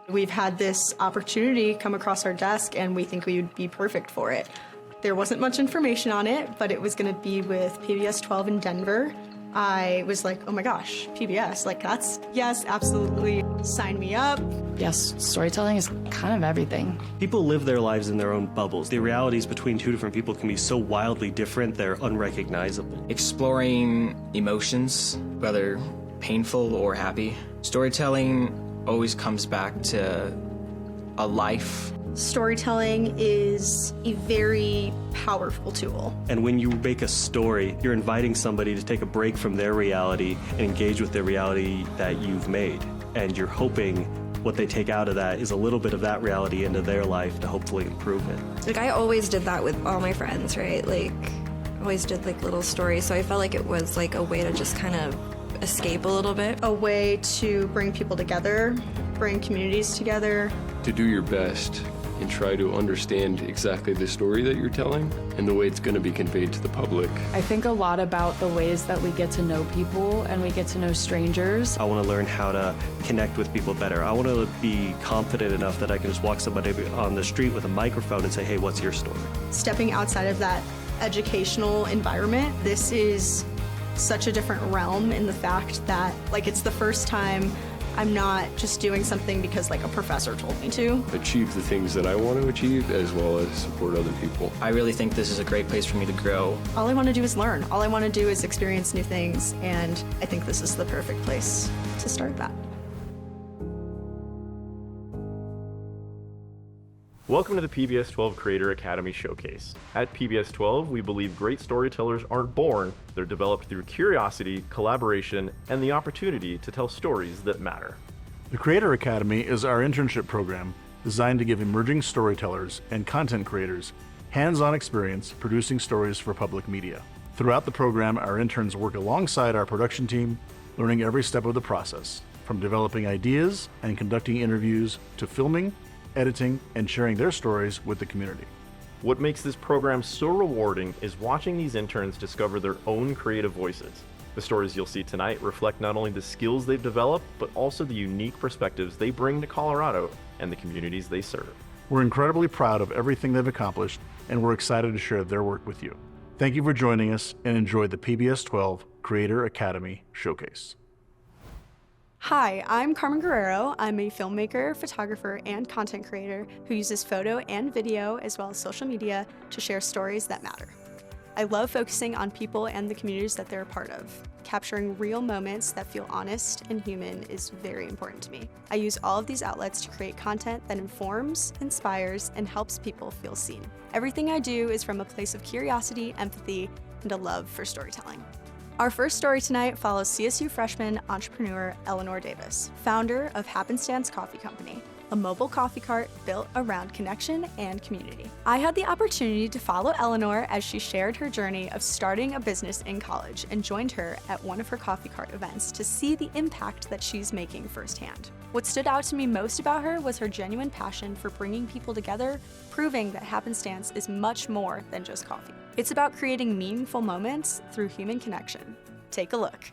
We've had this opportunity come across our desk and we think we would be perfect for it. There wasn't much information on it, but it was going to be with PBS12 in Denver. I was like, oh my gosh, PBS, like that's, yes, absolutely, sign me up. Yes, storytelling is kind of everything. People live their lives in their own bubbles. The realities between two different people can be so wildly different, they're unrecognizable. Exploring emotions, whether painful or happy. Storytelling always comes back to a life. Storytelling is a very powerful tool. And when you make a story, you're inviting somebody to take a break from their reality and engage with the reality that you've made. And you're hoping what they take out of that is a little bit of that reality into their life to hopefully improve it. Like, I always did that with all my friends, right? Like, always did like little stories. So I felt like it was like a way to just kind of escape a little bit. A way to bring people together, bring communities together. To do your best and try to understand exactly the story that you're telling and the way it's going to be conveyed to the public. I think a lot about the ways that we get to know people and we get to know strangers. I want to learn how to connect with people better. I want to be confident enough that I can just walk somebody on the street with a microphone and say, hey, what's your story? Stepping outside of that educational environment, this is such a different realm in the fact that, like, it's the first time I'm not just doing something because like a professor told me to. Achieve the things that I want to achieve as well as support other people. I really think this is a great place for me to grow. All I want to do is learn. All I want to do is experience new things, and I think this is the perfect place to start that. Welcome to the PBS12 Creator Academy Showcase. At PBS12, we believe great storytellers aren't born, they're developed through curiosity, collaboration, and the opportunity to tell stories that matter. The Creator Academy is our internship program designed to give emerging storytellers and content creators hands-on experience producing stories for public media. Throughout the program, our interns work alongside our production team, learning every step of the process, from developing ideas and conducting interviews to filming, editing, and sharing their stories with the community. What makes this program so rewarding is watching these interns discover their own creative voices. The stories you'll see tonight reflect not only the skills they've developed, but also the unique perspectives they bring to Colorado and the communities they serve. We're incredibly proud of everything they've accomplished, and we're excited to share their work with you. Thank you for joining us, and enjoy the PBS12 Creator Academy Showcase. Hi, I'm Carmen Guerrero. I'm a filmmaker, photographer, and content creator who uses photo and video as well as social media to share stories that matter. I love focusing on people and the communities that they're a part of. Capturing real moments that feel honest and human is very important to me. I use all of these outlets to create content that informs, inspires, and helps people feel seen. Everything I do is from a place of curiosity, empathy, and a love for storytelling. Our first story tonight follows CSU freshman entrepreneur Eleanor Davis, founder of Happenstance Coffee Company, a mobile coffee cart built around connection and community. I had the opportunity to follow Eleanor as she shared her journey of starting a business in college and joined her at one of her coffee cart events to see the impact that she's making firsthand. What stood out to me most about her was her genuine passion for bringing people together, proving that Happenstance is much more than just coffee. It's about creating meaningful moments through human connection. Take a look.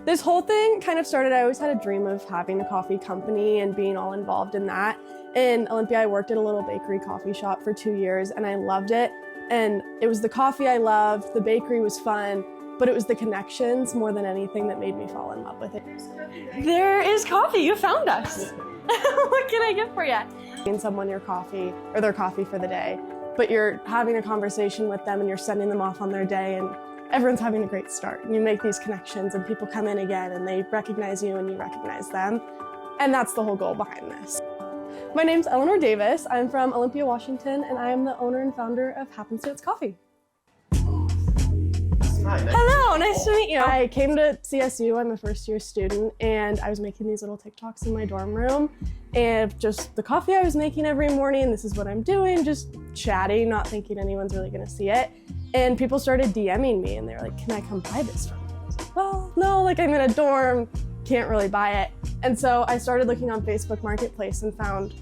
This whole thing kind of started, I always had a dream of having a coffee company and being all involved in that. In Olympia, I worked at a little bakery coffee shop for 2 years and I loved it. And it was the coffee I loved, the bakery was fun, but it was the connections more than anything that made me fall in love with it. There is coffee, you found us. What can I get for you? Giving someone your coffee or their coffee for the day, but you're having a conversation with them and you're sending them off on their day and everyone's having a great start. And you make these connections and people come in again and they recognize you and you recognize them. And that's the whole goal behind this. My name's Eleanor Davis. I'm from Olympia, Washington, and I am the owner and founder of Happenstance Coffee. Hello, nice to meet you. I came to CSU, I'm a first year student, and I was making these little TikToks in my dorm room, and just the coffee I was making every morning, this is what I'm doing, just chatting, not thinking anyone's really gonna see it. And people started DMing me, and they were like, can I come buy this from you? I was like, well, no, like I'm in a dorm, can't really buy it. And so I started looking on Facebook Marketplace and found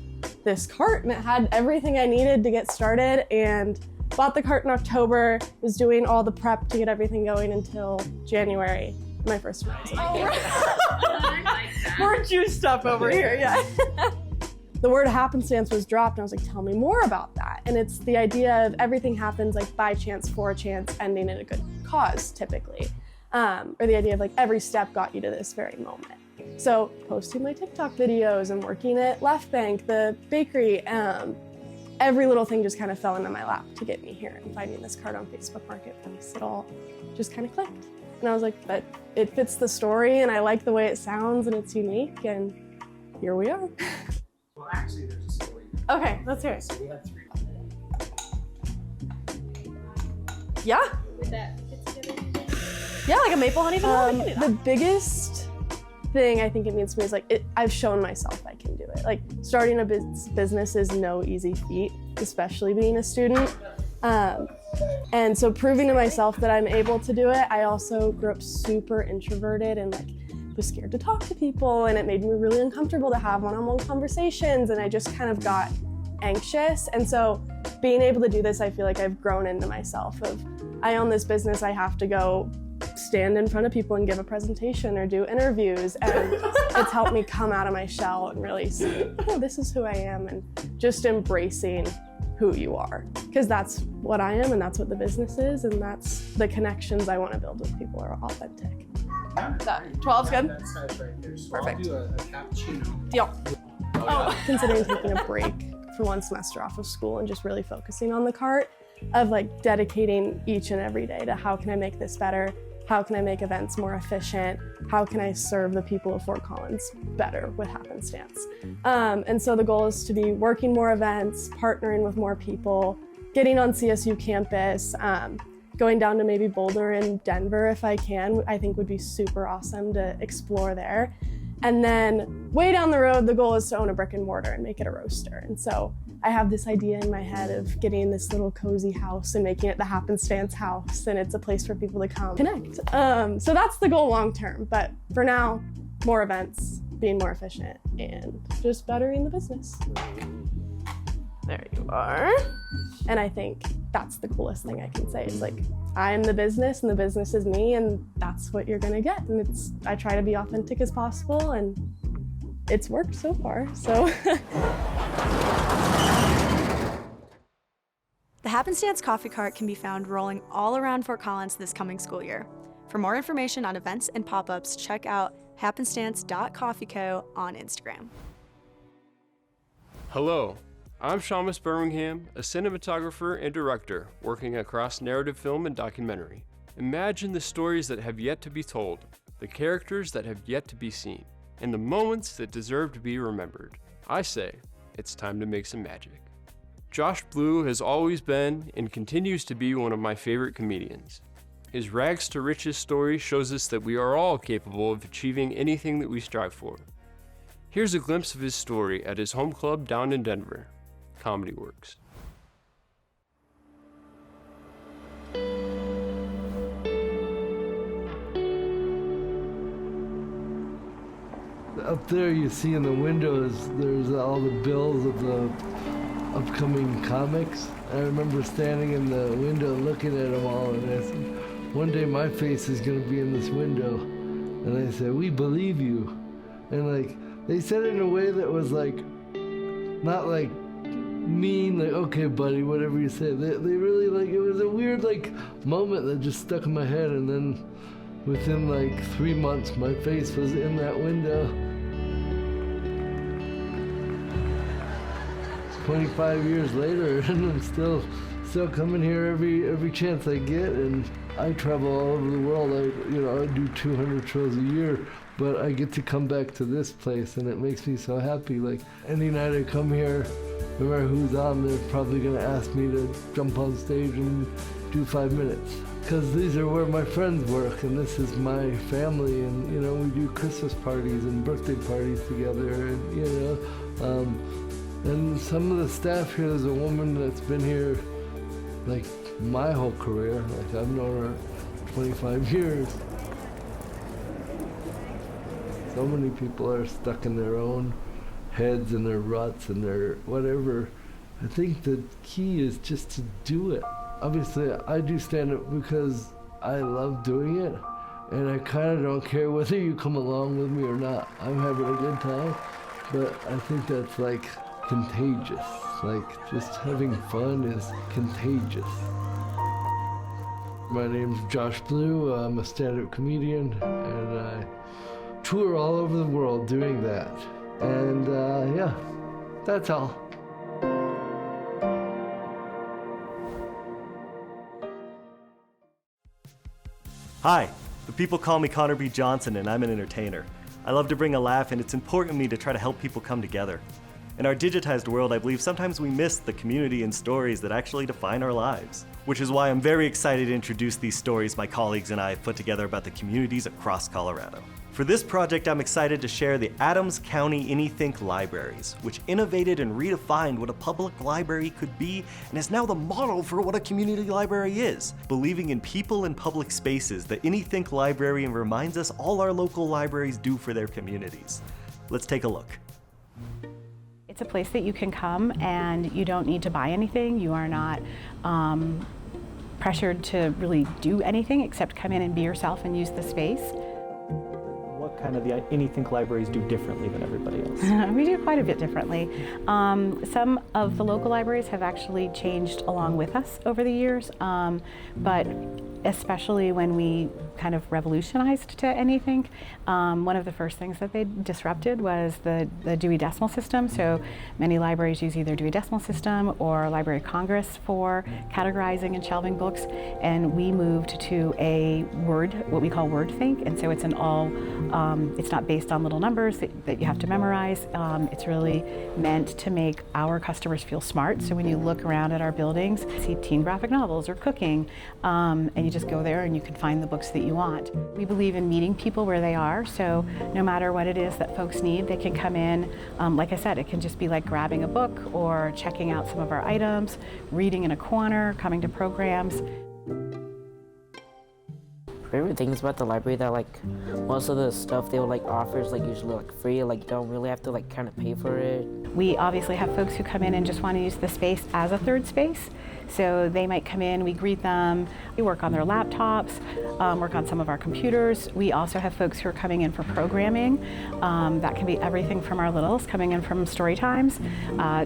this cart, and it had everything I needed to get started, and bought the cart in October, was doing all the prep to get everything going until January, my first month. We're juiced up over here, yeah. The word happenstance was dropped, and I was like, tell me more about that. And it's the idea of everything happens like by chance, for a chance, ending in a good cause, typically. Or the idea of like every step got you to this very moment. So posting my TikTok videos and working at Left Bank, the bakery, every little thing just kind of fell into my lap to get me here, and finding this card on Facebook Marketplace, it all just kind of clicked. And I was like, but it fits the story, and I like the way it sounds, and it's unique, and here we are. Well, actually, there's a story. Okay, let's hear it. So we had 3. Yeah? Would that fit together? Yeah, like a maple honey vanilla. The biggest thing I think it means to me is like, I've shown myself I can do it. Like, starting a business is no easy feat, especially being a student. And so proving to myself that I'm able to do it. I also grew up super introverted and like was scared to talk to people, and it made me really uncomfortable to have one-on-one conversations, and I just kind of got anxious. And so being able to do this, I feel like I've grown into myself of, I own this business, I have to go stand in front of people and give a presentation or do interviews, and it's helped me come out of my shell and really see, oh, this is who I am, and just embracing who you are, because that's what I am, and that's what the business is, and that's the connections I want to build with people are authentic. That 12's good? That's nice right there. So Perfect. I'll do a cappuccino. Deal. Considering taking a break for one semester off of school and just really focusing on the cart, of like dedicating each and every day to how can I make this better? How can I make events more efficient? How can I serve the people of Fort Collins better with happenstance? And so the goal is to be working more events, partnering with more people, getting on CSU campus, going down to maybe Boulder and Denver if I can, I think would be super awesome to explore there. And then way down the road, the goal is to own a brick and mortar and make it a roaster. And so I have this idea in my head of getting this little cozy house and making it the happenstance house, and it's a place for people to come connect. So that's the goal long term, but for now, more events, being more efficient, and just bettering the business. There you are. And I think that's the coolest thing I can say. It's like, I am the business and the business is me, and that's what you're gonna get. And I try to be authentic as possible, and it's worked so far, so. The Happenstance Coffee Cart can be found rolling all around Fort Collins this coming school year. For more information on events and pop-ups, check out happenstance.coffeeco on Instagram. Hello, I'm Seamus Birmingham, a cinematographer and director working across narrative film and documentary. Imagine the stories that have yet to be told, the characters that have yet to be seen, and the moments that deserve to be remembered. I say, it's time to make some magic. Josh Blue has always been and continues to be one of my favorite comedians. His rags to riches story shows us that we are all capable of achieving anything that we strive for. Here's a glimpse of his story at his home club down in Denver, Comedy Works. Up there you see in the windows, there's all the bills of the upcoming comics. I remember standing in the window looking at them all, and I said, one day my face is going to be in this window. And I said, we believe you. And like, they said it in a way that was like, not like mean, like, okay buddy, whatever you say. They really, like, it was a weird like moment that just stuck in my head, and then within like 3 months my face was in that window. 25 years later, and I'm still coming here every chance I get, and I travel all over the world. I do 200 shows a year, but I get to come back to this place, and it makes me so happy. Like, any night I come here, no matter who's on, they're probably gonna ask me to jump on stage and do 5 minutes. Because these are where my friends work, and this is my family, and we do Christmas parties and birthday parties together, and and some of the staff here, there's a woman that's been here like my whole career. Like, I've known her 25 years. So many people are stuck in their own heads and their ruts and their whatever. I think the key is just to do it. Obviously, I do stand-up because I love doing it, and I kind of don't care whether you come along with me or not. I'm having a good time, but I think that's like contagious. Like, just having fun is contagious. My name's Josh Blue. I'm a stand-up comedian, and I tour all over the world doing that. And yeah, that's all. Hi, the people call me Connor B. Johnson, and I'm an entertainer. I love to bring a laugh, and it's important to me to try to help people come together. In our digitized world, I believe sometimes we miss the community and stories that actually define our lives. Which is why I'm very excited to introduce these stories my colleagues and I have put together about the communities across Colorado. For this project, I'm excited to share the Adams County Anythink Libraries, which innovated and redefined what a public library could be and is now the model for what a community library is. Believing in people and public spaces, the Anythink Library reminds us all our local libraries do for their communities. Let's take a look. It's a place that you can come and you don't need to buy anything. You are not pressured to really do anything except come in and be yourself and use the space. What kind of the Anythink libraries do differently than everybody else? We do quite a bit differently. Some of the local libraries have actually changed along with us over the years, but especially when we kind of revolutionized to Anythink, one of the first things that they disrupted was the Dewey Decimal System. So many libraries use either Dewey Decimal System or Library of Congress for categorizing and shelving books, and we moved to a Word, what we call WordThink, and so it's an all, it's not based on little numbers that you have to memorize. It's really meant to make our customers feel smart. So when you look around at our buildings, see teen graphic novels or cooking, and you just go there and you can find the books that you want. We believe in meeting people where they are, so no matter what it is that folks need, they can come in. Like I said, it can just be like grabbing a book or checking out some of our items, reading in a corner, coming to programs. Favorite things about the library that like most of the stuff they would like offer is like usually like free, like you don't really have to like kind of pay for it. We obviously have folks who come in and just want to use the space as a third space. So they might come in, we greet them, we work on their laptops, work on some of our computers. We also have folks who are coming in for programming. That can be everything from our littles coming in from story times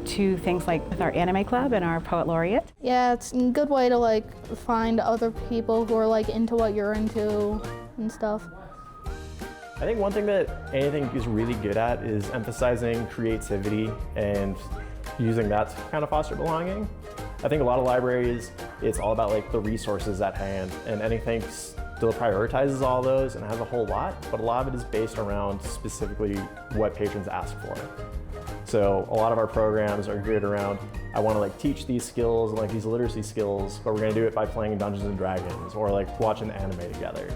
to things like with our anime club and our poet laureate. Yeah, it's a good way to like find other people who are like into what you're into and stuff. I think one thing that Anythink is really good at is emphasizing creativity and using that to kind of foster belonging. I think a lot of libraries, it's all about like the resources at hand, and Anythink still prioritizes all those and has a whole lot, but a lot of it is based around specifically what patrons ask for. So a lot of our programs are geared around, I want to like teach these skills, like these literacy skills, but we're going to do it by playing Dungeons and Dragons or like watching anime together.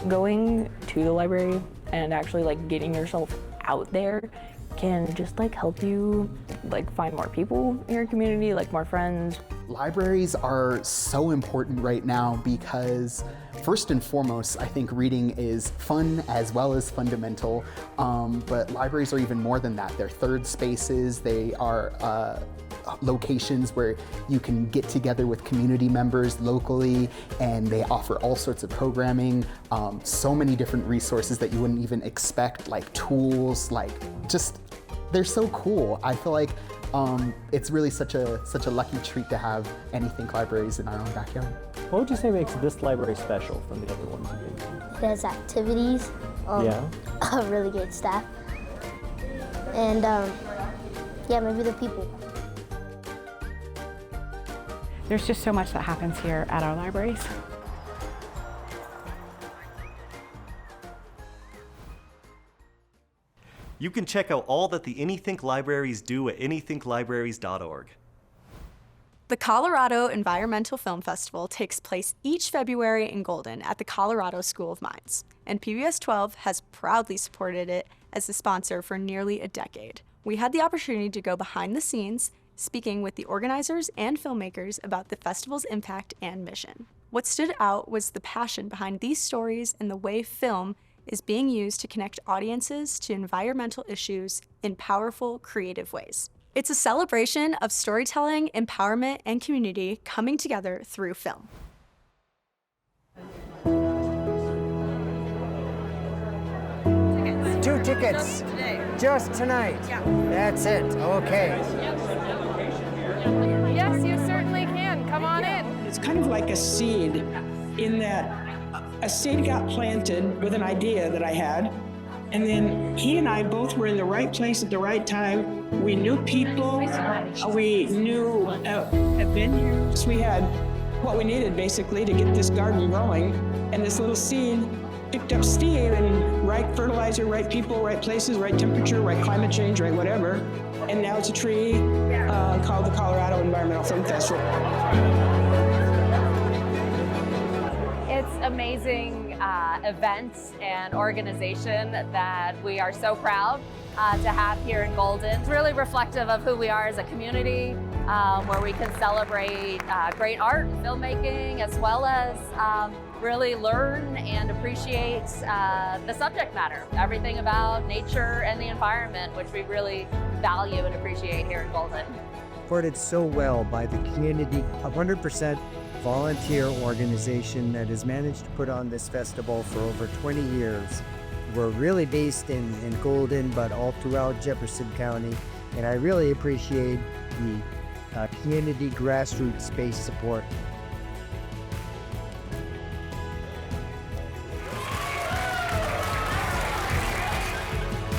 Going to the library and actually like getting yourself out there can just like help you like find more people in your community, like more friends. Libraries are so important right now because first and foremost, I think reading is fun as well as fundamental, but libraries are even more than that. They're third spaces, they are locations where you can get together with community members locally, and they offer all sorts of programming, so many different resources that you wouldn't even expect, like tools, like just, they're so cool. I feel like it's really such a lucky treat to have Anythink libraries in our own backyard. What would you say makes this library special from the other ones you've been to? It has activities, a really good staff, and yeah, maybe the people. There's just so much that happens here at our libraries. You can check out all that the Anythink libraries do at anythinklibraries.org. The Colorado Environmental Film Festival takes place each February in Golden at the Colorado School of Mines, and PBS12 has proudly supported it as a sponsor for nearly a decade. We had the opportunity to go behind the scenes, speaking with the organizers and filmmakers about the festival's impact and mission. What stood out was the passion behind these stories and the way film is being used to connect audiences to environmental issues in powerful, creative ways. It's a celebration of storytelling, empowerment, and community coming together through film. 2 tickets. Just tonight. That's it. Okay. Yes, you certainly can. Come on in. It's kind of like a seed in that a seed got planted with an idea that I had, and then he and I both were in the right place at the right time. We knew people, we knew venues. We had what we needed basically to get this garden growing, and this little seed picked up steam, and right fertilizer, right people, right places, right temperature, right climate change, right whatever, and now it's a tree called the Colorado Environmental Film Festival. It's amazing event and organization that we are so proud to have here in Golden. It's really reflective of who we are as a community, where we can celebrate great art, filmmaking, as well as really learn and appreciate the subject matter, everything about nature and the environment, which we really value and appreciate here in Golden. Supported so well by the community, 100% volunteer organization that has managed to put on this festival for over 20 years. We're really based in Golden, but all throughout Jefferson County, and I really appreciate the community grassroots-based support.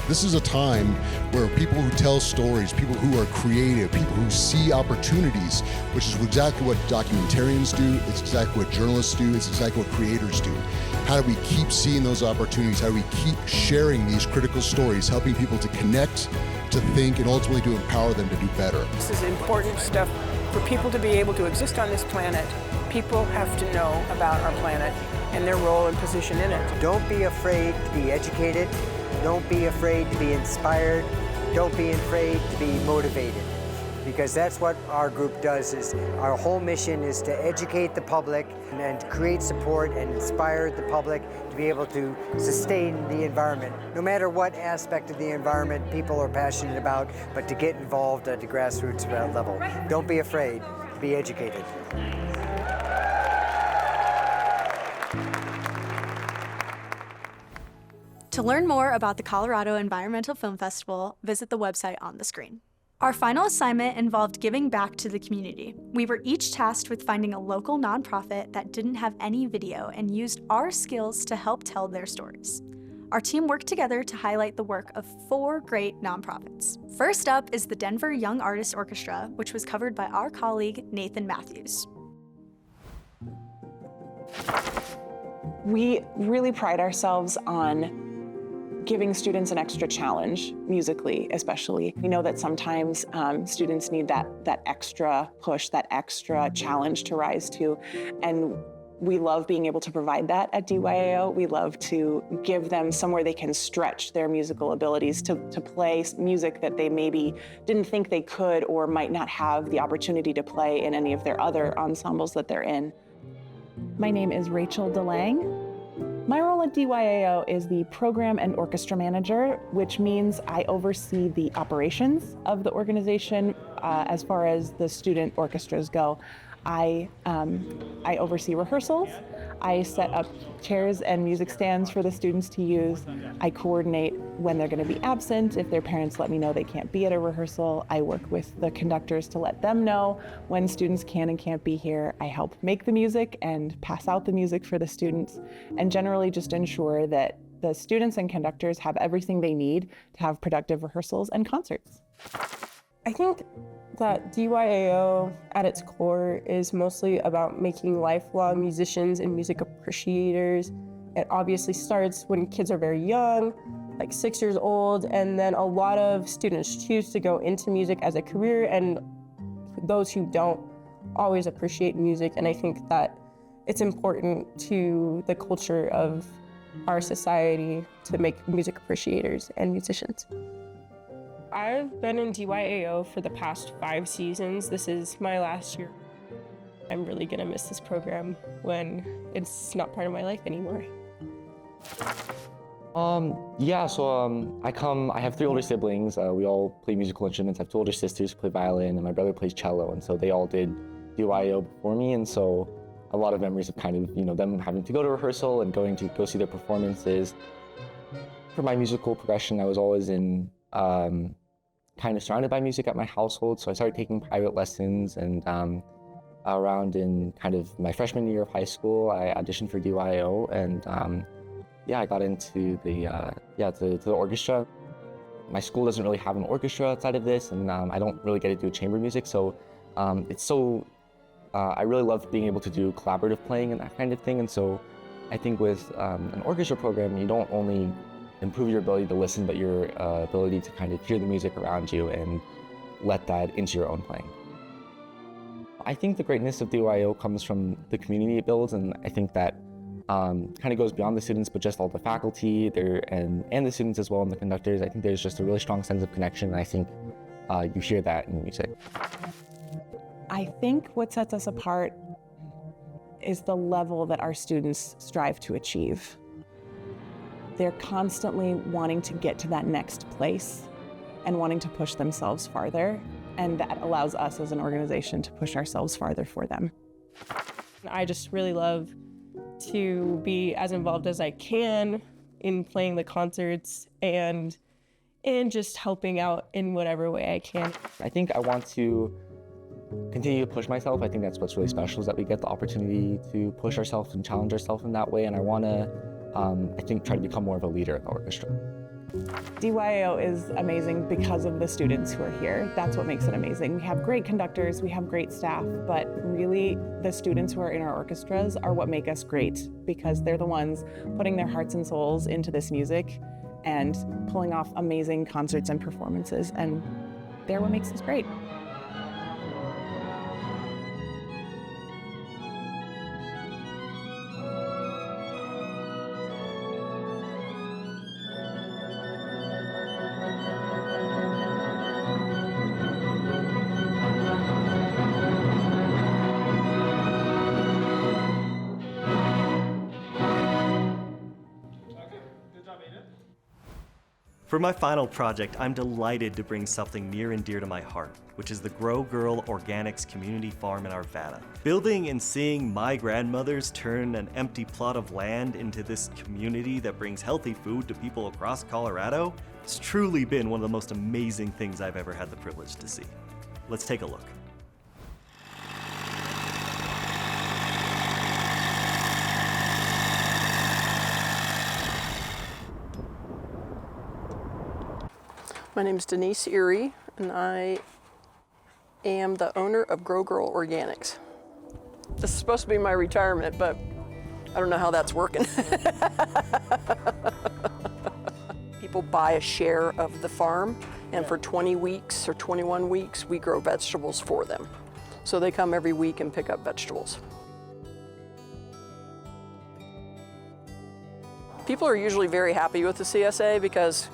This is a time where people who tell stories, people who are creative, people who see opportunities, which is exactly what documentarians do, it's exactly what journalists do, it's exactly what creators do. How do we keep seeing those opportunities? How do we keep sharing these critical stories, helping people to connect, to think, and ultimately to empower them to do better? This is important stuff for people to be able to exist on this planet. People have to know about our planet and their role and position in it. Don't be afraid to be educated. Don't be afraid to be inspired. Don't be afraid to be motivated. Because that's what our group does. Is our whole mission is to educate the public and to create support and inspire the public to be able to sustain the environment. No matter what aspect of the environment people are passionate about, but to get involved at the grassroots level. Don't be afraid to be educated. To learn more about the Colorado Environmental Film Festival, visit the website on the screen. Our final assignment involved giving back to the community. We were each tasked with finding a local nonprofit that didn't have any video and used our skills to help tell their stories. Our team worked together to highlight the work of 4 great nonprofits. First up is the Denver Young Artists Orchestra, which was covered by our colleague Nathan Matthews. We really pride ourselves on giving students an extra challenge, musically especially. We know that sometimes students need that extra push, that extra challenge to rise to, and we love being able to provide that at DYAO. We love to give them somewhere they can stretch their musical abilities to play music that they maybe didn't think they could or might not have the opportunity to play in any of their other ensembles that they're in. My name is Rachel DeLang. My role at DYAO is the Program and Orchestra Manager, which means I oversee the operations of the organization as far as the student orchestras go. I oversee rehearsals. I set up chairs and music stands for the students to use. I coordinate when they're going to be absent. If their parents let me know they can't be at a rehearsal, I work with the conductors to let them know when students can and can't be here. I help make the music and pass out the music for the students, and generally just ensure that the students and conductors have everything they need to have productive rehearsals and concerts. I think that DYAO at its core is mostly about making lifelong musicians and music appreciators. It obviously starts when kids are very young, like 6 years old, and then a lot of students choose to go into music as a career, and those who don't always appreciate music. And I think that it's important to the culture of our society to make music appreciators and musicians. I've been in DYAO for the past 5 seasons. This is my last year. I'm really gonna miss this program when it's not part of my life anymore. Yeah, so I have 3 older siblings. We all play musical instruments. I have 2 older sisters who play violin, and my brother plays cello, and so they all did DYO before me, and so a lot of memories of kind of, them having to go to rehearsal and going to go see their performances. For my musical progression, I was always in kind of surrounded by music at my household, so I started taking private lessons, and around in kind of my freshman year of high school, I auditioned for DYO, and I got into the orchestra. My school doesn't really have an orchestra outside of this, and I don't really get to do chamber music, so I really love being able to do collaborative playing and that kind of thing, and so I think with an orchestra program, you don't only improve your ability to listen, but your ability to kind of hear the music around you and let that into your own playing. I think the greatness of DYO comes from the community it builds, and I think that kind of goes beyond the students, but just all the faculty there and the students as well, and the conductors. I think there's just a really strong sense of connection, and I think you hear that in music. I think what sets us apart is the level that our students strive to achieve. They're constantly wanting to get to that next place and wanting to push themselves farther, and that allows us as an organization to push ourselves farther for them. I just really love to be as involved as I can in playing the concerts and in just helping out in whatever way I can. I think I want to continue to push myself. I think that's what's really special, is that we get the opportunity to push ourselves and challenge ourselves in that way, and I want to, I think, try to become more of a leader at the orchestra. DYO is amazing because of the students who are here. That's what makes it amazing. We have great conductors, we have great staff, but really the students who are in our orchestras are what make us great, because they're the ones putting their hearts and souls into this music and pulling off amazing concerts and performances, and they're what makes us great. For my final project, I'm delighted to bring something near and dear to my heart, which is the Grow Girl Organics Community Farm in Arvada. Building and seeing my grandmothers turn an empty plot of land into this community that brings healthy food to people across Colorado, it's truly been one of the most amazing things I've ever had the privilege to see. Let's take a look. My name is Denise Erie, and I am the owner of Grow Girl Organics. This is supposed to be my retirement, but I don't know how that's working. People buy a share of the farm, and for 20 weeks or 21 weeks, we grow vegetables for them. So they come every week and pick up vegetables. People are usually very happy with the CSA because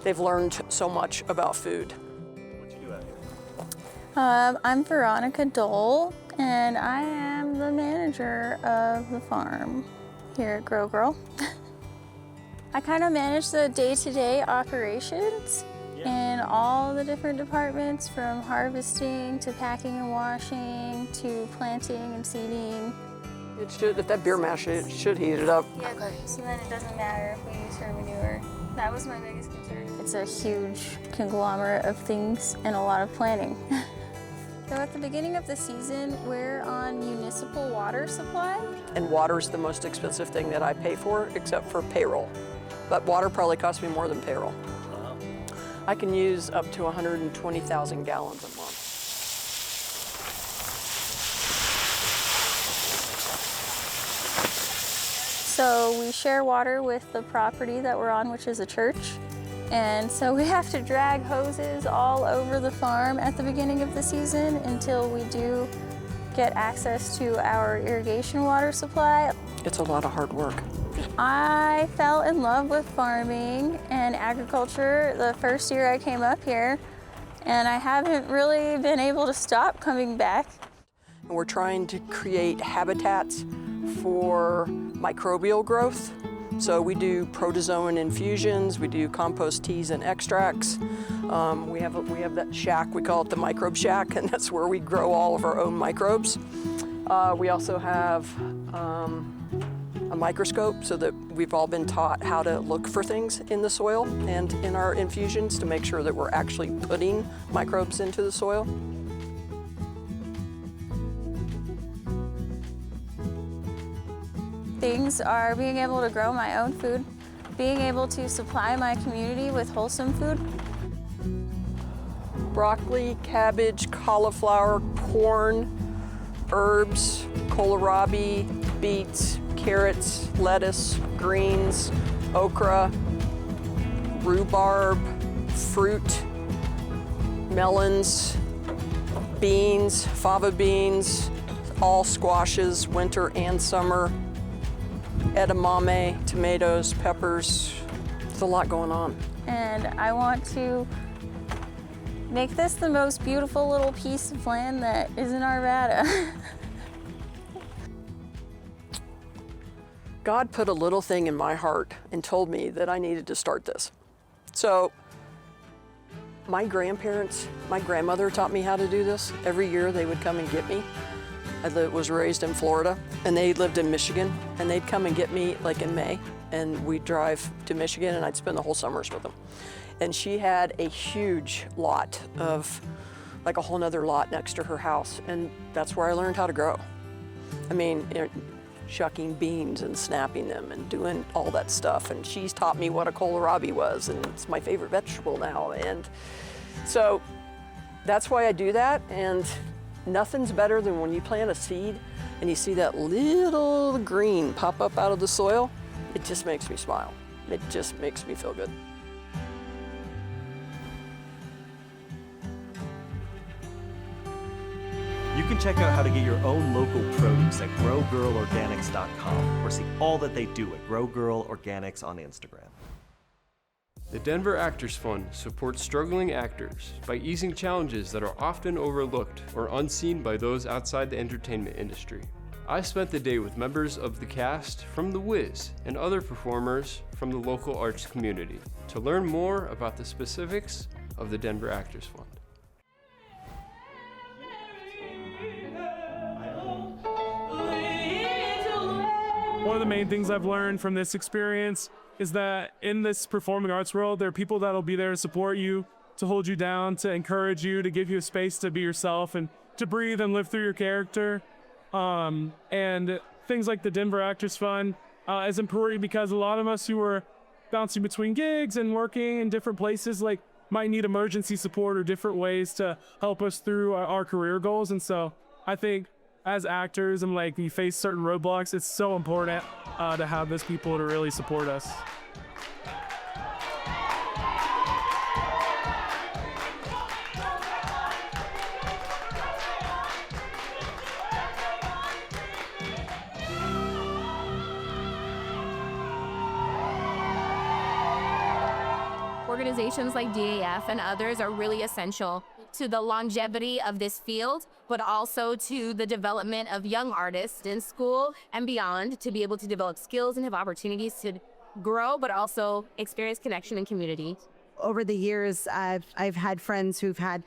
they've learned so much about food. What you do out here? I'm Veronica Dole, and I am the manager of the farm here at Grow Girl. I kind of manage the day-to-day operations in all the different departments, from harvesting to packing and washing to planting and seeding. It should, if that beer mash, it should heat it up. Yeah, so then it doesn't matter if we use her manure. That was my biggest concern. It's a huge conglomerate of things and a lot of planning. So at the beginning of the season, we're on municipal water supply. And water's the most expensive thing that I pay for, except for payroll. But water probably costs me more than payroll. I can use up to 120,000 gallons a month. So we share water with the property that we're on, which is a church. And so we have to drag hoses all over the farm at the beginning of the season until we do get access to our irrigation water supply. It's a lot of hard work. I fell in love with farming and agriculture the first year I came up here, and I haven't really been able to stop coming back. And we're trying to create habitats for microbial growth So we do protozoan infusions, we do compost teas and extracts. We have that shack, we call it the microbe shack, and that's where we grow all of our own microbes. We also have a microscope so that we've all been taught how to look for things in the soil and in our infusions to make sure that we're actually putting microbes into the soil. Things are being able to grow my own food, being able to supply my community with wholesome food. Broccoli, cabbage, cauliflower, corn, herbs, kohlrabi, beets, carrots, lettuce, greens, okra, rhubarb, fruit, melons, beans, fava beans, all squashes, winter and summer, edamame, tomatoes, peppers. There's a lot going on. And I want to make this the most beautiful little piece of land that is in Arvada. God put a little thing in my heart and told me that I needed to start this. So my grandparents, my grandmother taught me how to do this. Every year they would come and get me. I was raised in Florida and they lived in Michigan, and they'd come and get me like in May, and we'd drive to Michigan and I'd spend the whole summers with them. And she had a huge lot of, like a whole nother lot next to her house, and that's where I learned how to grow. I mean, shucking beans and snapping them and doing all that stuff. And she's taught me what a kohlrabi was, and it's my favorite vegetable now. And so that's why I do that. And nothing's better than when you plant a seed and you see that little green pop up out of the soil. It just makes me smile. It just makes me feel good. You can check out how to get your own local produce at growgirlorganics.com or see all that they do at Grow Girl Organics on Instagram. The Denver Actors Fund supports struggling actors by easing challenges that are often overlooked or unseen by those outside the entertainment industry. I spent the day with members of the cast from The Wiz and other performers from the local arts community to learn more about the specifics of the Denver Actors Fund. One of the main things I've learned from this experience is that in this performing arts world, there are people that'll be there to support you, to hold you down, to encourage you, to give you a space to be yourself and to breathe and live through your character. And things like the Denver Actors Fund is important because a lot of us who are bouncing between gigs and working in different places like might need emergency support or different ways to help us through our career goals. And so I think as actors and like we face certain roadblocks, it's so important to have those people to really support us. Organizations like DAF and others are really essential to the longevity of this field, but also to the development of young artists in school and beyond to be able to develop skills and have opportunities to grow, but also experience connection and community. Over the years, I've had friends who've had,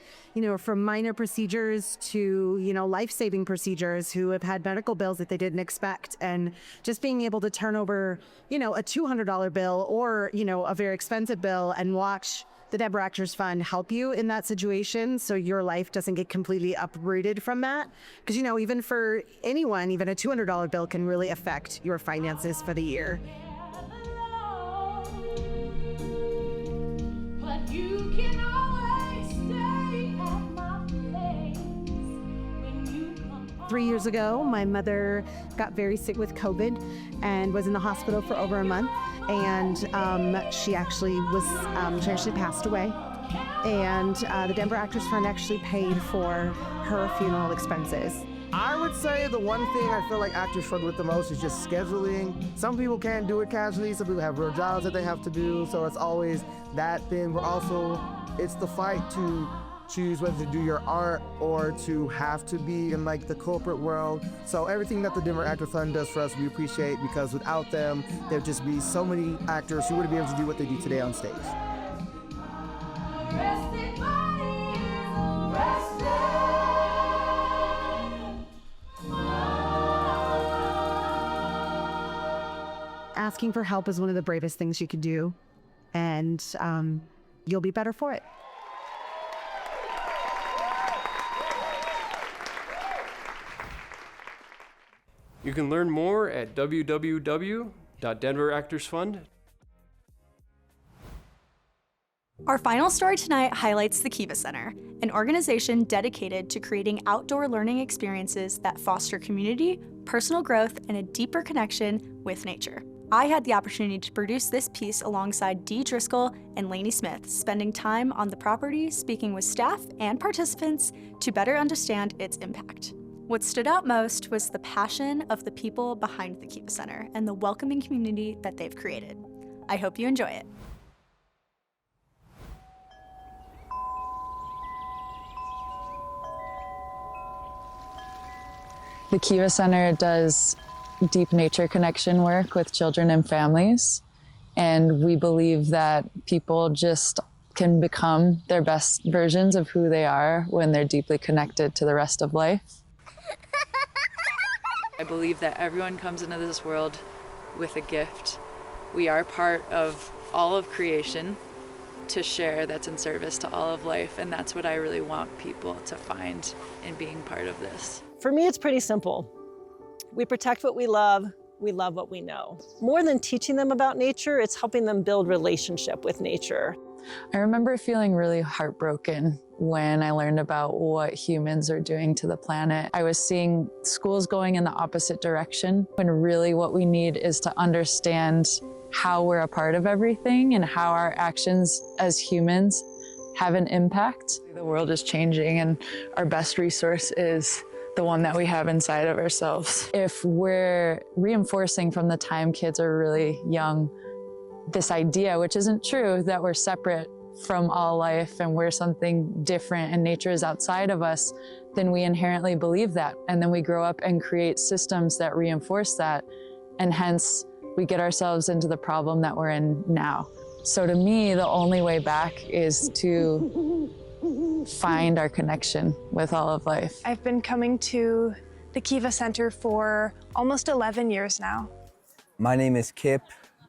from minor procedures to, life-saving procedures, who have had medical bills that they didn't expect. And just being able to turn over, a $200 bill or, a very expensive bill and watch the Denver Actors Fund help you in that situation so your life doesn't get completely uprooted from that. Because, even for anyone, even a $200 bill can really affect your finances for the year. 3 years ago, my mother got very sick with COVID and was in the hospital for over a month. And she actually passed away. And the Denver Actors Fund actually paid for her funeral expenses. I would say the one thing I feel like actors struggle with the most is just scheduling. Some people can't do it casually. Some people have real jobs that they have to do. So it's always that thing. But also, it's the fight to choose whether to do your art or to have to be in like the corporate world. So everything that the Denver Actor Fund does for us, we appreciate, because without them, there'd just be so many actors who wouldn't be able to do what they do today on stage. Asking for help is one of the bravest things you could do, and you'll be better for it. You can learn more at www.denveractorsfund.com. Our final story tonight highlights the Kiva Center, an organization dedicated to creating outdoor learning experiences that foster community, personal growth, and a deeper connection with nature. I had the opportunity to produce this piece alongside Dee Driscoll and Lainey Smith, spending time on the property, speaking with staff and participants to better understand its impact. What stood out most was the passion of the people behind the Kiva Center and the welcoming community that they've created. I hope you enjoy it. The Kiva Center does deep nature connection work with children and families, and we believe that people just can become their best versions of who they are when they're deeply connected to the rest of life. I believe that everyone comes into this world with a gift. We are part of all of creation to share, that's in service to all of life, and that's what I really want people to find in being part of this. For me, it's pretty simple. We protect what we love what we know. More than teaching them about nature, it's helping them build relationship with nature. I remember feeling really heartbroken when I learned about what humans are doing to the planet. I was seeing schools going in the opposite direction, when really what we need is to understand how we're a part of everything and how our actions as humans have an impact. The world is changing, and our best resource is the one that we have inside of ourselves. If we're reinforcing from the time kids are really young this idea, which isn't true, that we're separate from all life and we're something different and nature is outside of us, then we inherently believe that. And then we grow up and create systems that reinforce that, and hence we get ourselves into the problem that we're in now. So to me, the only way back is to find our connection with all of life. I've been coming to the Kiva Center for almost 11 years now. My name is Kip.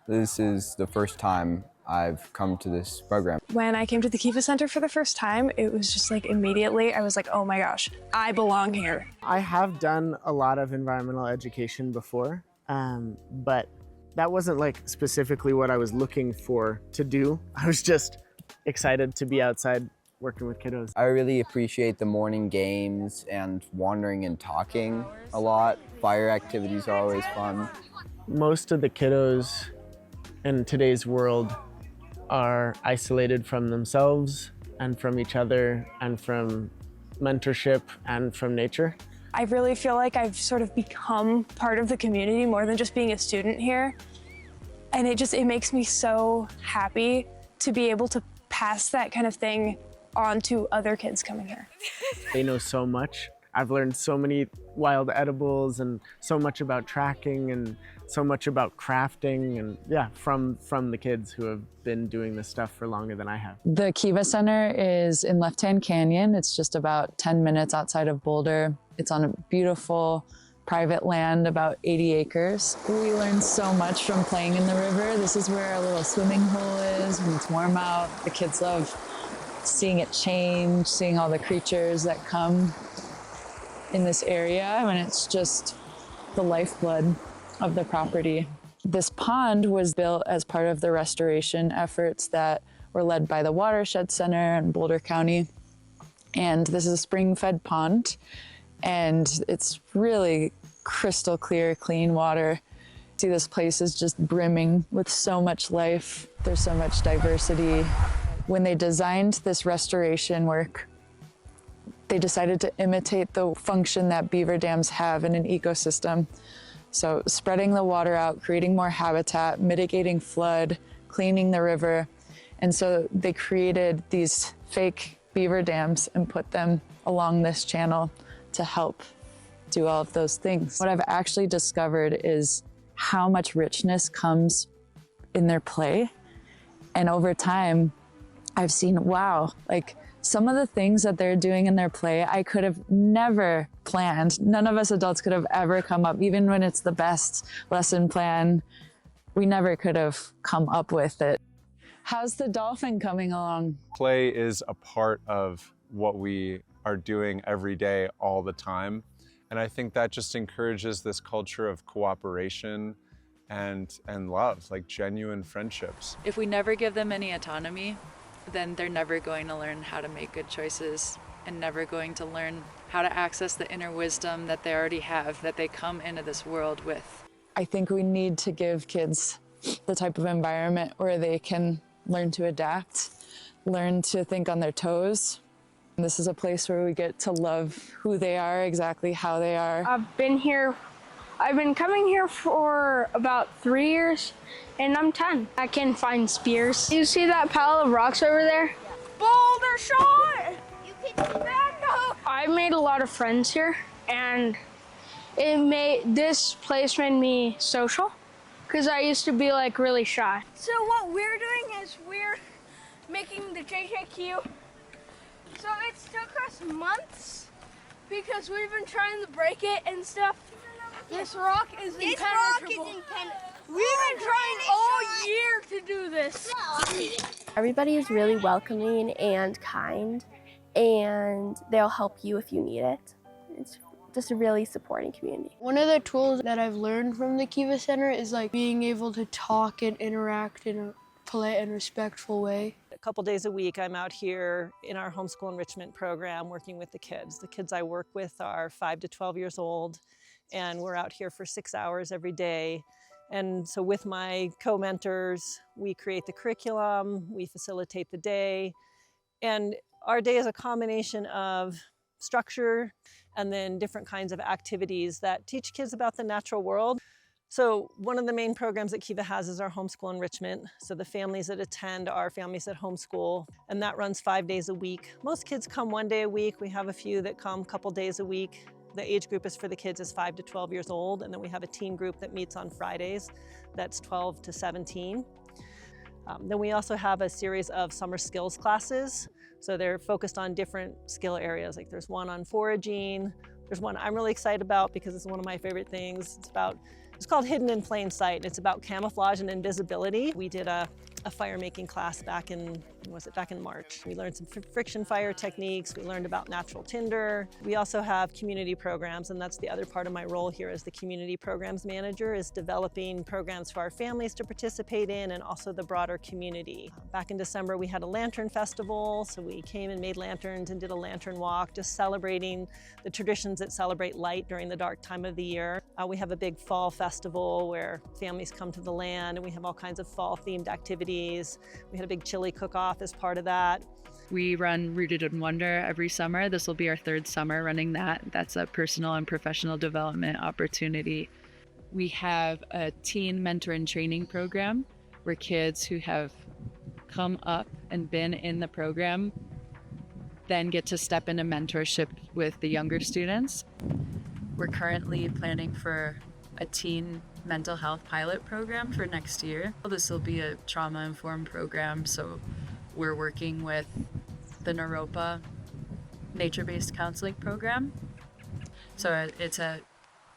This is the first time I've come to this program. When I came to the Kiva Center for the first time, it was just like immediately, I was like, oh my gosh, I belong here. I have done a lot of environmental education before, but that wasn't like specifically what I was looking for to do. I was just excited to be outside working with kiddos. I really appreciate the morning games and wandering and talking a lot. Fire activities are always fun. Most of the kiddos in today's world are isolated from themselves and from each other and from mentorship and from nature. I really feel like I've sort of become part of the community more than just being a student here. And it makes me so happy to be able to pass that kind of thing on to other kids coming here. They know so much. I've learned so many wild edibles and so much about tracking and so much about crafting, and yeah, from the kids who have been doing this stuff for longer than I have. The Kiva Center is in Left Hand Canyon. It's just about 10 minutes outside of Boulder. It's on a beautiful private land, about 80 acres. We learn so much from playing in the river. This is where our little swimming hole is when it's warm out. The kids love seeing it change, seeing all the creatures that come in this area, and it's just the lifeblood of the property. This pond was built as part of the restoration efforts that were led by the Watershed Center in Boulder County. And this is a spring-fed pond, and it's really crystal clear, clean water. See, this place is just brimming with so much life. There's so much diversity. When they designed this restoration work, they decided to imitate the function that beaver dams have in an ecosystem. So spreading the water out, creating more habitat, mitigating flood, cleaning the river. And so they created these fake beaver dams and put them along this channel to help do all of those things. What I've actually discovered is how much richness comes in their play. And over time, I've seen, wow, like some of the things that they're doing in their play, I could have never planned. None of us adults could have ever come up, even when it's the best lesson plan, we never could have come up with it. How's the dolphin coming along? Play is a part of what we are doing every day, all the time. And I think that just encourages this culture of cooperation and love, like genuine friendships. If we never give them any autonomy, then they're never going to learn how to make good choices and never going to learn how to access the inner wisdom that they already have, that they come into this world with. I think we need to give kids the type of environment where they can learn to adapt, learn to think on their toes. And this is a place where we get to love who they are, exactly how they are. I've been coming here for about 3 years, and I'm 10. I can find spears. You see that pile of rocks over there? Boulder shot! You can stand up! I made a lot of friends here, and this place made me social, because I used to be like really shy. So what we're doing is we're making the JJQ. So it's took us months because we've been trying to break it and stuff. This rock is impenetrable. We've been trying all year to do this. Everybody is really welcoming and kind, and they'll help you if you need it. It's just a really supporting community. One of the tools that I've learned from the Kiva Center is like being able to talk and interact in a polite and respectful way. A couple days a week, I'm out here in our homeschool enrichment program working with the kids. The kids I work with are 5 to 12 years old, and we're out here for 6 hours every day. And so with my co-mentors, we create the curriculum, we facilitate the day, and our day is a combination of structure and then different kinds of activities that teach kids about the natural world. So one of the main programs that Kiva has is our homeschool enrichment. So the families that attend are families that homeschool, and that runs 5 days a week. Most kids come 1 day a week. We have a few that come a couple days a week. The age group is for the kids is 5 to 12 years old, and then we have a teen group that meets on Fridays. That's 12 to 17. Then we also have a series of summer skills classes. So they're focused on different skill areas. Like there's one on foraging. There's one I'm really excited about because it's one of my favorite things. It's called Hidden in Plain Sight, and it's about camouflage and invisibility. We did a fire making class back in March. We learned some friction fire techniques. We learned about natural tinder. We also have community programs, and that's the other part of my role here as the community programs manager, is developing programs for our families to participate in and also the broader community. Back in December, we had a lantern festival, so we came and made lanterns and did a lantern walk, just celebrating the traditions that celebrate light during the dark time of the year. We have a big fall festival where families come to the land, and we have all kinds of fall-themed activities. We had a big chili cook-off as part of that. We run Rooted in Wonder every summer. This will be our 3rd summer running that. That's a personal and professional development opportunity. We have a teen mentor and training program where kids who have come up and been in the program then get to step into mentorship with the younger students. We're currently planning for a teen mental health pilot program for next year. This will be a trauma-informed program, so we're working with the Naropa nature-based counseling program. So it's a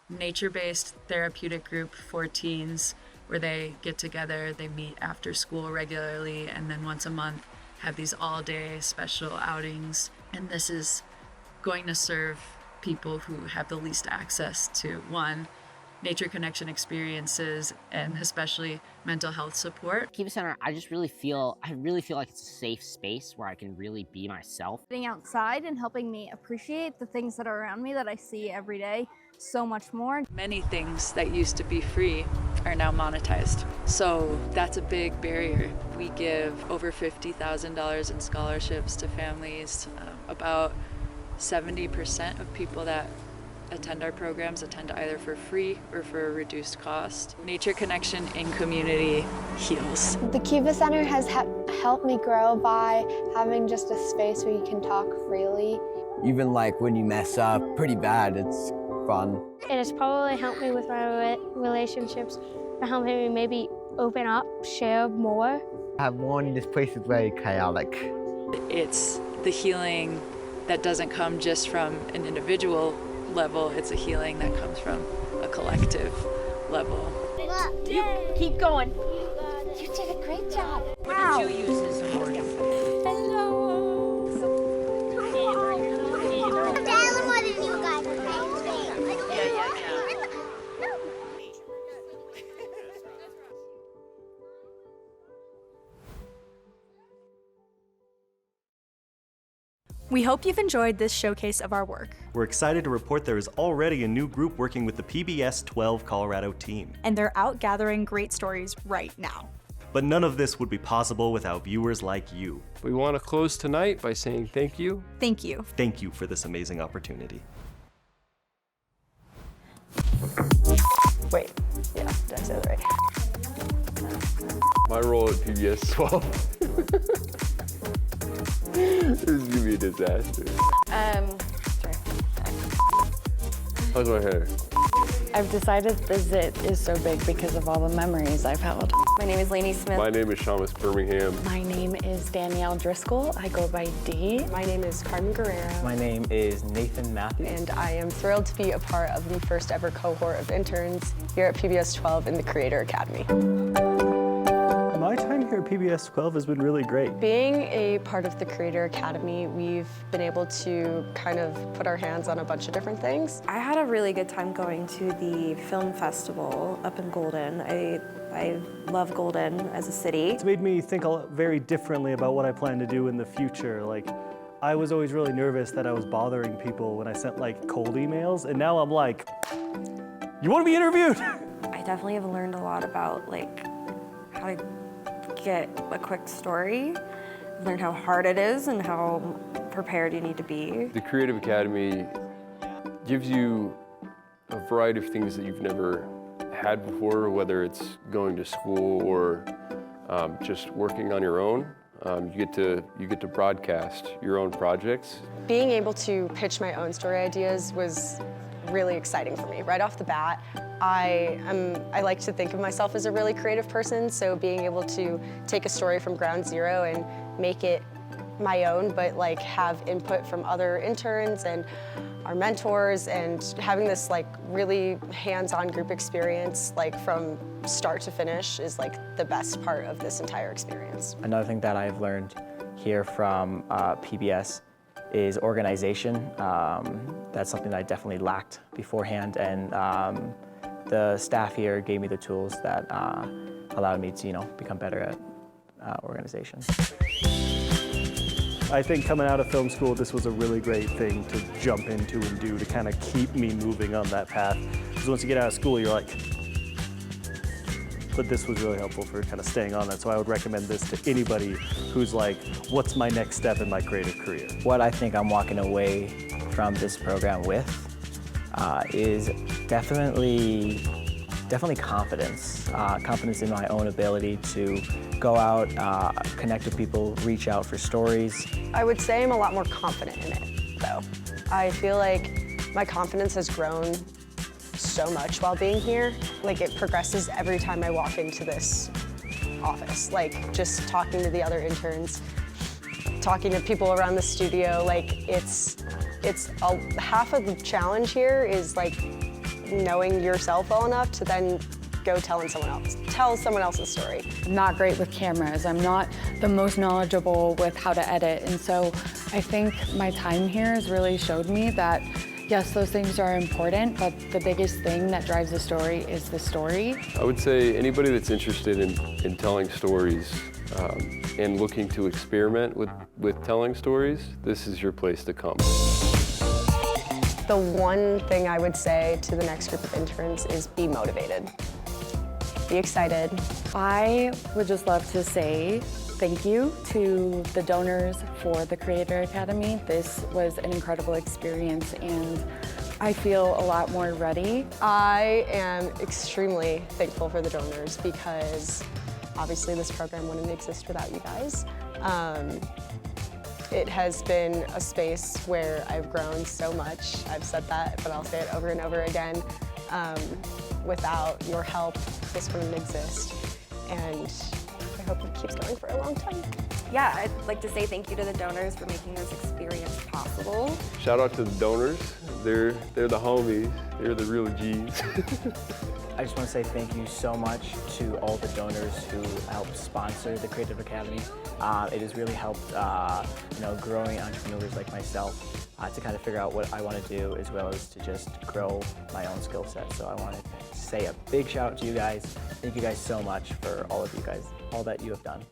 nature-based therapeutic group for teens where they get together, they meet after school regularly, and then once a month have these all-day special outings. And this is going to serve people who have the least access to, one, nature connection experiences, and especially mental health support. Kiva Center, I really feel like it's a safe space where I can really be myself. Being outside and helping me appreciate the things that are around me that I see every day so much more. Many things that used to be free are now monetized. So that's a big barrier. We give over $50,000 in scholarships to families. About 70% of people that attend our programs attend either for free or for a reduced cost. Nature connection in community heals. The Kiva Center has helped me grow by having just a space where you can talk freely. Even like when you mess up pretty bad, it's fun. It has probably helped me with my relationships and helped me maybe open up, share more. Have one, this place is very chaotic. It's the healing that doesn't come just from an individual level, it's a healing that comes from a collective level. You keep going. You did a great job. Wow. What did you use as a word? We hope you've enjoyed this showcase of our work. We're excited to report there is already a new group working with the PBS12 Colorado team. And they're out gathering great stories right now. But none of this would be possible without viewers like you. We want to close tonight by saying thank you. Thank you. Thank you for this amazing opportunity. Wait, yeah, did I say that right? My role at PBS12 this is gonna be a disaster. Sorry. How's my hair? I've decided the zit is so big because of all the memories I've held. My name is Lainey Smith. My name is Seamus Birmingham. My name is Dee Driscoll. I go by Dee. My name is Carmen Guerrero. My name is Nathan Matthews. And I am thrilled to be a part of the first ever cohort of interns here at PBS12 in the Creator Academy. My time here at PBS12 has been really great. Being a part of the Creator Academy, we've been able to kind of put our hands on a bunch of different things. I had a really good time going to the film festival up in Golden. I love Golden as a city. It's made me think very differently about what I plan to do in the future. Like, I was always really nervous that I was bothering people when I sent like cold emails, and now I'm like, you want to be interviewed? I definitely have learned a lot about like how to get a quick story. I've learned how hard it is and how prepared you need to be. The Creative Academy gives you a variety of things that you've never had before, whether it's going to school or just working on your own. You get to broadcast your own projects. Being able to pitch my own story ideas was really exciting for me. Right off the bat, I like to think of myself as a really creative person, so being able to take a story from ground zero and make it my own, but like have input from other interns and our mentors, and having this like really hands-on group experience like from start to finish is like the best part of this entire experience. Another thing that I've learned here from PBS is organization. That's something that I definitely lacked beforehand, and the staff here gave me the tools that allowed me to, become better at organization. I think coming out of film school, this was a really great thing to jump into and do to kind of keep me moving on that path. Because once you get out of school, you're like, but this was really helpful for kind of staying on that. So I would recommend this to anybody who's like, what's my next step in my creative career? What I think I'm walking away from this program with is definitely confidence. Confidence in my own ability to go out, connect with people, reach out for stories. I would say I'm a lot more confident in it, though. I feel like my confidence has grown so much while being here. Like, it progresses every time I walk into this office. Like, just talking to the other interns, talking to people around the studio, like, it's half of the challenge here is like knowing yourself well enough to then go tell someone else's story. I'm not great with cameras. I'm not the most knowledgeable with how to edit. And so I think my time here has really showed me that, yes, those things are important, but the biggest thing that drives a story is the story. I would say anybody that's interested in telling stories and looking to experiment with telling stories, this is your place to come. The one thing I would say to the next group of interns is be motivated. Be excited. I would just love to say thank you to the donors for the Creator Academy. This was an incredible experience, and I feel a lot more ready. I am extremely thankful for the donors because Obviously, this program wouldn't exist without you guys. It has been a space where I've grown so much. I've said that, but I'll say it over and over again. Without your help, this wouldn't exist. And I hope it keeps going for a long time. Yeah, I'd like to say thank you to the donors for making this experience possible. Shout out to the donors. They're the homies. They're the real G's. I just want to say thank you so much to all the donors who helped sponsor the Creative Academy. It has really helped, growing entrepreneurs like myself to kind of figure out what I want to do, as well as to just grow my own skill set. So I want to say a big shout out to you guys. Thank you guys so much for all of you guys, all that you have done.